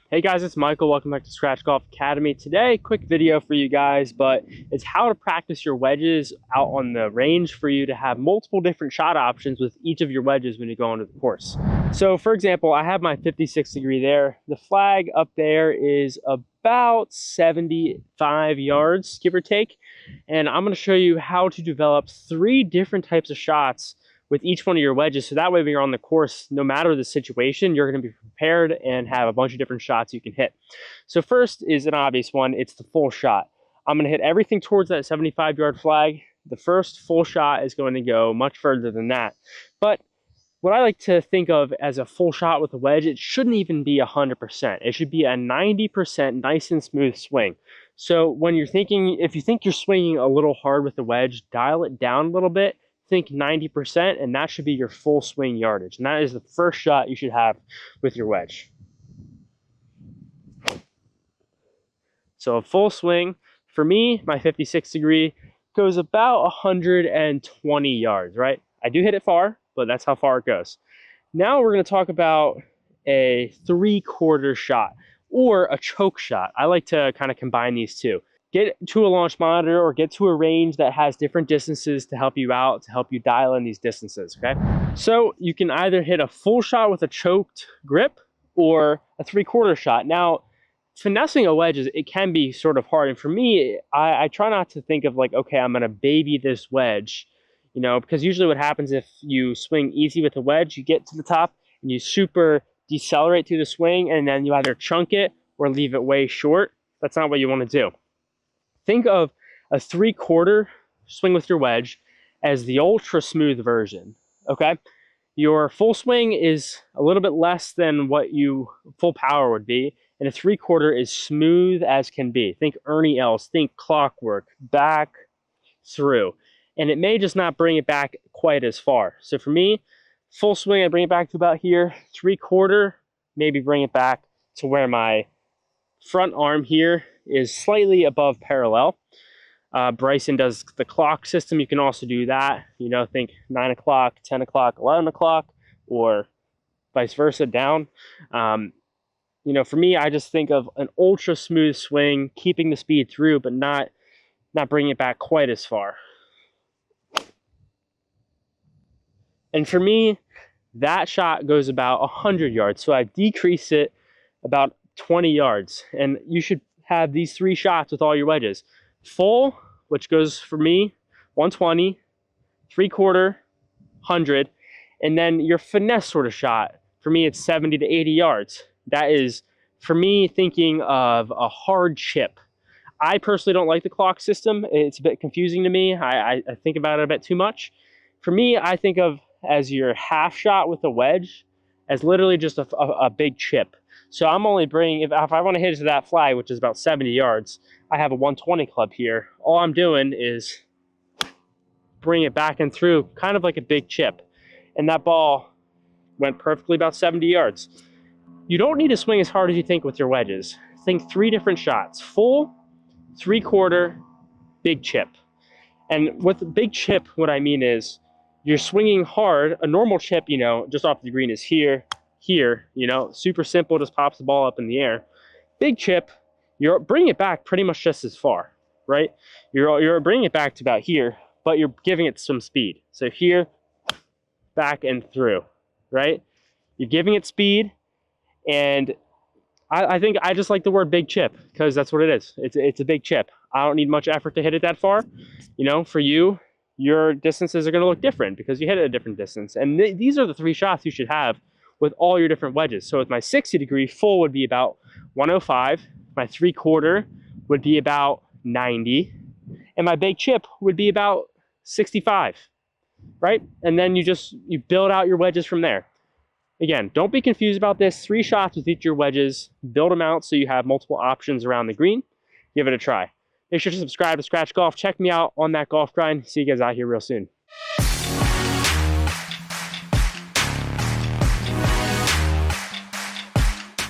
Hey guys, it's Michael. Welcome back to Scratch Golf Academy. Today, quick video for you guys, but it's how to practice your wedges out on the range for you to have multiple different shot options with each of your wedges when you go onto the course. So for example, I have my 56 degree there. The flag up there is about 75 yards, give or take. And I'm going to show you how to develop 3 different types of shots with each one of your wedges, so that way when you're on the course, no matter the situation, you're going to be prepared and have a bunch of different shots you can hit. So first is an obvious one. It's the full shot. I'm going to hit everything towards that 75-yard flag. The first full shot is going to go much further than that. But what I like to think of as a full shot with a wedge, it shouldn't even be 100%. It should be a 90% nice and smooth swing. So when you're thinking, if you think you're swinging a little hard with the wedge, dial it down a little bit. Think 90%, and that should be your full swing yardage. And that is the first shot you should have with your wedge. So a full swing, for me, my 56 degree goes about 120 yards, right? I do hit it far, but that's how far it goes. Now we're going to talk about a 3/4 shot or a choke shot. I like to kind of combine these two. Get to a launch monitor or get to a range that has different distances to help you out, to help you dial in these distances, okay? So you can either hit a full shot with a choked grip or a 3/4 shot. Now, finessing a wedge, it can be sort of hard. And for me, I try not to think of like, okay, I'm gonna baby this wedge, you know, because usually what happens if you swing easy with a wedge, you get to the top and you super decelerate through the swing and then you either chunk it or leave it way short. That's not what you wanna do. Think of a 3/4 swing with your wedge as the ultra smooth version, okay? Your full swing is a little bit less than what full power would be, and a 3/4 is smooth as can be. Think Ernie Els, think clockwork, back through. And it may just not bring it back quite as far. So for me, full swing, I bring it back to about here. 3/4, maybe bring it back to where my front arm here is slightly above parallel. Bryson does the clock system. You can also do that. You know, think 9 o'clock, 10 o'clock, 11 o'clock, or vice versa down. You know, for me, I just think of an ultra smooth swing, keeping the speed through, but not bringing it back quite as far. And for me, that shot goes about 100 yards. So I decrease it about 20 yards. And you should have these 3 shots with all your wedges. Full, which goes for me 120, 3/4, 100, and then your finesse sort of shot. For me, it's 70 to 80 yards. That is, for me, thinking of a hard chip. I personally don't like the clock system. It's a bit confusing to me. I think about it a bit too much. For me, I think of as your half shot with a wedge as literally just a big chip. So I'm only bringing, if I want to hit it to that flag, which is about 70 yards, I have a 120 club here. All I'm doing is bring it back and through, kind of like a big chip. And that ball went perfectly about 70 yards. You don't need to swing as hard as you think with your wedges. Think 3 different shots: full, 3/4, big chip. And with the big chip, what I mean is you're swinging hard. A normal chip, you know, just off the green is here, you know, super simple, just pops the ball up in the air. Big chip, you're bringing it back pretty much just as far, right? You're bringing it back to about here, but you're giving it some speed. So here, back and through, right? You're giving it speed, and I think I just like the word big chip because that's what it is. It's a big chip. I don't need much effort to hit it that far. You know, for you, your distances are going to look different because you hit it at a different distance. And these are the 3 shots you should have with all your different wedges. So with my 60 degree, full would be about 105. My 3/4 would be about 90. And my big chip would be about 65, right? And then you build out your wedges from there. Again, don't be confused about this. 3 shots with each of your wedges. Build them out so you have multiple options around the green. Give it a try. Make sure to subscribe to Scratch Golf. Check me out on that golf grind. See you guys out here real soon.